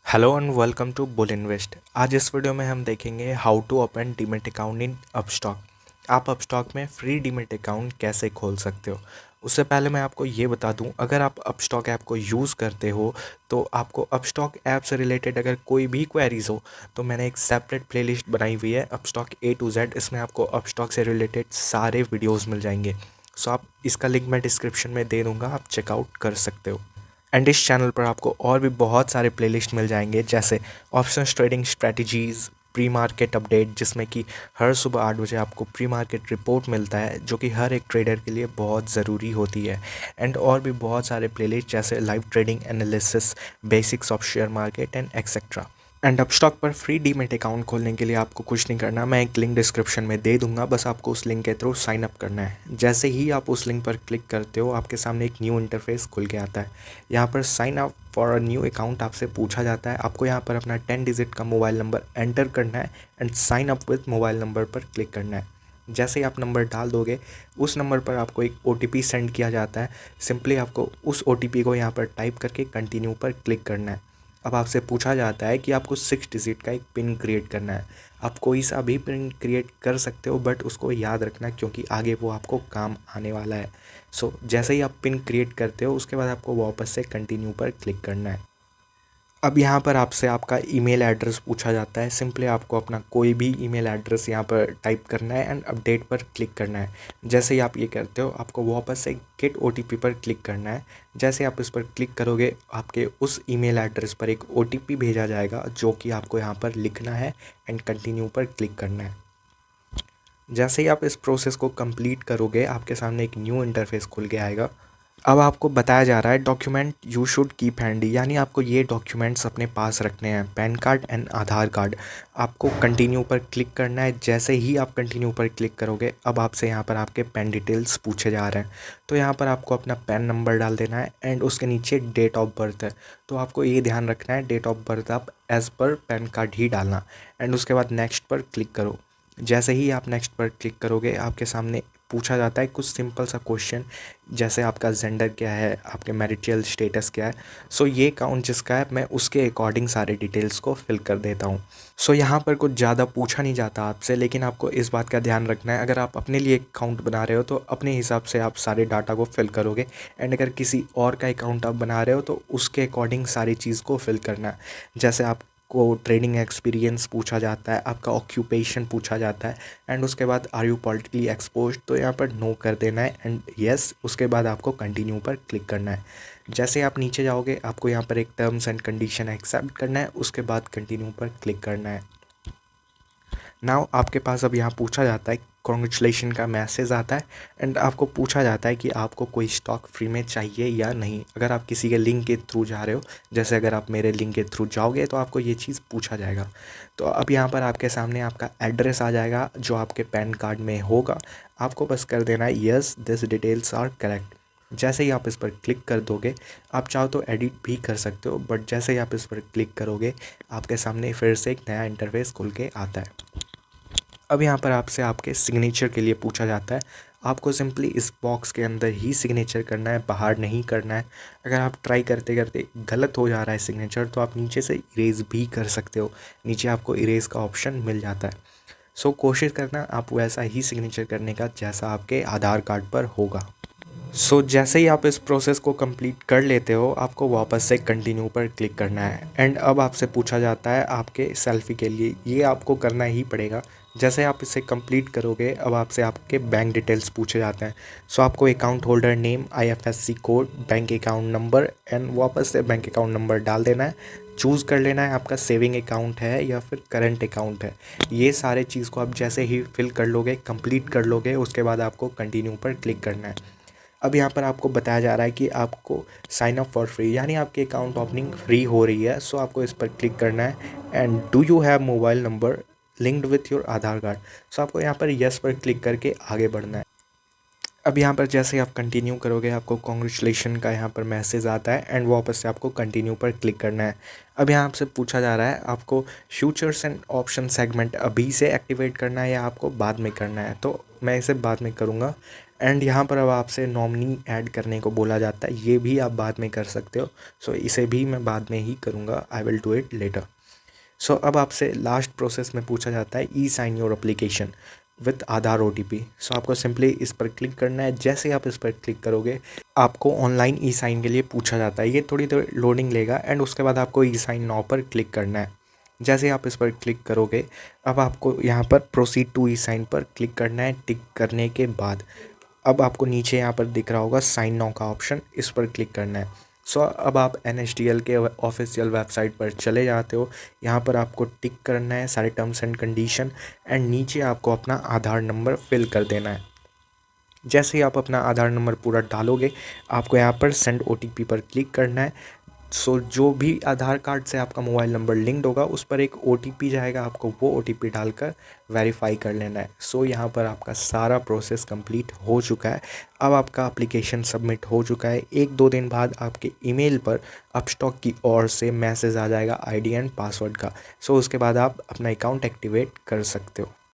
Hello and welcome to Bull Invest. आज इस video में हम देखेंगे how to open demat account in Upstox. आप अपस्टॉक में फ्री डीमैट अकाउंट कैसे खोल सकते हो। उससे पहले मैं आपको ये बता दूं, अगर आप अपस्टॉक ऐप को यूज़ करते हो तो आपको अपस्टॉक ऐप से रिलेटेड अगर कोई भी क्वेरीज हो तो मैंने एक सेपरेट प्लेलिस्ट बनाई हुई है अपस्टॉक A to Z। इसमें आपको अपस्टॉक से रिलेटेड सारे वीडियोज़ मिल जाएंगे। सो आप इसका लिंक मैं डिस्क्रिप्शन में दे दूँगा, आप चेकआउट कर सकते हो। एंड इस चैनल पर आपको और भी बहुत सारे प्लेलिस्ट मिल जाएंगे, जैसे options trading strategies, pre market update जिसमें कि हर सुबह 8 बजे आपको प्री मार्केट रिपोर्ट मिलता है जो कि हर एक ट्रेडर के लिए बहुत ज़रूरी होती है। एंड और भी बहुत सारे प्लेलिस्ट जैसे live trading analysis, basics of share market and etcetera. And Upstox पर फ्री डीमैट अकाउंट खोलने के लिए आपको कुछ नहीं करना, मैं एक लिंक डिस्क्रिप्शन में दे दूंगा, बस आपको उस लिंक के थ्रू साइन अप करना है। जैसे ही आप उस लिंक पर क्लिक करते हो आपके सामने एक न्यू इंटरफेस खुल के आता है। यहाँ पर sign up for a new account आपसे पूछा जाता है। आपको यहाँ पर अपना 10 डिजिट का मोबाइल नंबर एंटर करना है and sign up with mobile number पर क्लिक करना है। जैसे ही आप नंबर डाल दोगे उस नंबर पर आपको एक OTP सेंड किया जाता है। सिंपली आपको उस OTP को यहाँ पर टाइप करके कंटिन्यू पर क्लिक करना है। अब आपसे पूछा जाता है कि आपको 6 डिजिट का एक पिन क्रिएट करना है। आप कोई सा भी पिन क्रिएट कर सकते हो, बट उसको याद रखना क्योंकि आगे वो आपको काम आने वाला है। जैसे ही आप पिन क्रिएट करते हो उसके बाद आपको वापस से कंटिन्यू पर क्लिक करना है। अब यहाँ पर आपसे आपका ईमेल एड्रेस पूछा जाता है। सिंपली आपको अपना कोई भी ईमेल एड्रेस यहाँ पर टाइप करना है एंड अपडेट पर क्लिक करना है। जैसे ही आप ये करते हो आपको वापस से गेट OTP पर क्लिक करना है। जैसे आप इस पर क्लिक करोगे आपके उस ईमेल एड्रेस पर एक OTP भेजा जाएगा जो कि आपको यहाँ पर लिखना है एंड कंटिन्यू पर क्लिक करना है। जैसे ही आप इस प्रोसेस को कंप्लीट करोगे आपके सामने एक न्यू इंटरफेस खुल के आएगा। अब आपको बताया जा रहा है document you should keep handy, यानी आपको ये डॉक्यूमेंट्स अपने पास रखने हैं, pan card and Aadhaar card. आपको कंटिन्यू पर क्लिक करना है। जैसे ही आप कंटिन्यू पर क्लिक करोगे अब आपसे यहाँ पर आपके पैन डिटेल्स पूछे जा रहे हैं। तो यहाँ पर आपको अपना पैन नंबर डाल देना है एंड उसके नीचे डेट ऑफ बर्थ है। तो आपको ये ध्यान रखना है डेट ऑफ बर्थ आप एज़ पर पैन कार्ड ही डालना। एंड उसके बाद नेक्स्ट पर क्लिक करो। जैसे ही आप नेक्स्ट पर क्लिक करोगे आपके सामने पूछा जाता है कुछ सिंपल सा क्वेश्चन, जैसे आपका जेंडर क्या है, आपके मैरिटल स्टेटस क्या है। ये अकाउंट जिसका है मैं उसके अकॉर्डिंग सारे डिटेल्स को फिल कर देता हूँ। यहाँ पर कुछ ज़्यादा पूछा नहीं जाता आपसे, लेकिन आपको इस बात का ध्यान रखना है अगर आप अपने लिए अकाउंट बना रहे हो तो अपने हिसाब से आप सारे डाटा को फिल करोगे। एंड अगर किसी और का अकाउंट आप बना रहे हो तो उसके अकॉर्डिंग सारी चीज़ को फिल करना है। जैसे आपको ट्रेडिंग एक्सपीरियंस पूछा जाता है, आपका ऑक्यूपेशन पूछा जाता है एंड उसके बाद आर यू पॉलिटिकली एक्सपोज्ड, तो यहाँ पर नो कर देना है एंड यस, उसके बाद आपको कंटिन्यू पर क्लिक करना है। जैसे आप नीचे जाओगे आपको यहाँ पर एक टर्म्स एंड कंडीशन एक्सेप्ट करना है, उसके बाद कंटिन्यू पर क्लिक करना है। नाउ आपके पास अब यहाँ पूछा जाता है कॉन्ग्रेचुलेशन का मैसेज आता है एंड आपको पूछा जाता है कि आपको कोई स्टॉक फ्री में चाहिए या नहीं। अगर आप किसी के लिंक के थ्रू जा रहे हो, जैसे अगर आप मेरे लिंक के थ्रू जाओगे तो आपको ये चीज़ पूछा जाएगा। तो अब यहाँ पर आपके सामने आपका एड्रेस आ जाएगा जो आपके पैन कार्ड में होगा। आपको बस कर देना है yes this details are correct. जैसे ही आप इस पर क्लिक कर दोगे आप चाहो तो एडिट भी कर सकते हो, बट जैसे ही आप इस पर क्लिक करोगे आपके सामने फिर से एक नया इंटरफेस खुल के आता है। अब यहाँ पर आपसे आपके सिग्नेचर के लिए पूछा जाता है। आपको सिंपली इस बॉक्स के अंदर ही सिग्नेचर करना है, बाहर नहीं करना है। अगर आप ट्राई करते करते गलत हो जा रहा है सिग्नेचर तो आप नीचे से इरेज़ भी कर सकते हो। नीचे आपको इरेज़ का ऑप्शन मिल जाता है। कोशिश करना आप वैसा ही सिग्नेचर करने का जैसा आपके आधार कार्ड पर होगा। जैसे ही आप इस प्रोसेस को कंप्लीट कर लेते हो आपको वापस से कंटिन्यू पर क्लिक करना है एंड अब आपसे पूछा जाता है आपके सेल्फी के लिए, ये आपको करना ही पड़ेगा। जैसे आप इसे कंप्लीट करोगे अब आपसे आपके बैंक डिटेल्स पूछे जाते हैं। आपको account holder name, IFSC code, bank account number and वापस से बैंक अकाउंट नंबर डाल देना है। चूज़ कर लेना है आपका सेविंग अकाउंट है या फिर करंट अकाउंट है। ये सारे चीज़ को आप जैसे ही फिल कर लोगे, कंप्लीट कर लोगे, उसके बाद आपको कंटिन्यू पर क्लिक करना है। अब यहाँ पर आपको बताया जा रहा है कि आपको साइन अप फॉर फ्री, यानी आपकी अकाउंट ओपनिंग फ्री हो रही है। आपको इस पर क्लिक करना है and do you have mobile number linked with your Aadhaar card. आपको यहाँ पर यस पर क्लिक करके आगे बढ़ना है। अब यहाँ पर जैसे आप कंटिन्यू करोगे आपको कॉन्ग्रेचुलेशन का यहाँ पर मैसेज आता है एंड वापस से आपको कंटिन्यू पर क्लिक करना है। अब यहाँ आपसे पूछा जा रहा है आपको फ्यूचर्स एंड ऑप्शन सेगमेंट अभी से एक्टिवेट करना है या आपको बाद में करना है। तो मैं इसे बाद में करूँगा एंड यहाँ पर अब आपसे नॉमिनी ऐड करने को बोला जाता है, ये भी आप बाद में कर सकते हो। सो इसे भी मैं बाद में ही करूँगा, I will do it later. So अब आपसे लास्ट प्रोसेस में पूछा जाता है e sign your application with Aadhaar OTP। So आपको सिंपली इस पर क्लिक करना है। जैसे आप इस पर क्लिक करोगे आपको ऑनलाइन ई साइन के लिए पूछा जाता है, ये थोड़ी देर लोडिंग लेगा एंड उसके बाद आपको ई साइन नाउ पर क्लिक करना है। जैसे आप इस पर क्लिक करोगे अब आपको यहाँ पर प्रोसीड टू ई साइन पर क्लिक करना है। टिक करने के बाद अब आपको नीचे यहाँ पर दिख रहा होगा साइन नाउ का ऑप्शन, इस पर क्लिक करना है। सो अब आप NSDL के ऑफिशियल वेबसाइट पर चले जाते हो। यहाँ पर आपको टिक करना है सारे टर्म्स एंड कंडीशन एंड नीचे आपको अपना आधार नंबर फिल कर देना है। जैसे ही आप अपना आधार नंबर पूरा डालोगे आपको यहाँ पर सेंड OTP पर क्लिक करना है। सो जो भी आधार कार्ड से आपका मोबाइल नंबर लिंक्ड होगा उस पर एक OTP जाएगा, आपको वो OTP डालकर वेरीफाई कर लेना है। सो यहाँ पर आपका सारा प्रोसेस कंप्लीट हो चुका है। अब आपका एप्लीकेशन सबमिट हो चुका है। 1-2 दिन बाद आपके ईमेल पर अपस्टॉक की ओर से मैसेज आ जाएगा ID एंड पासवर्ड का। सो उसके बाद आप अपना अकाउंट एक्टिवेट कर सकते हो।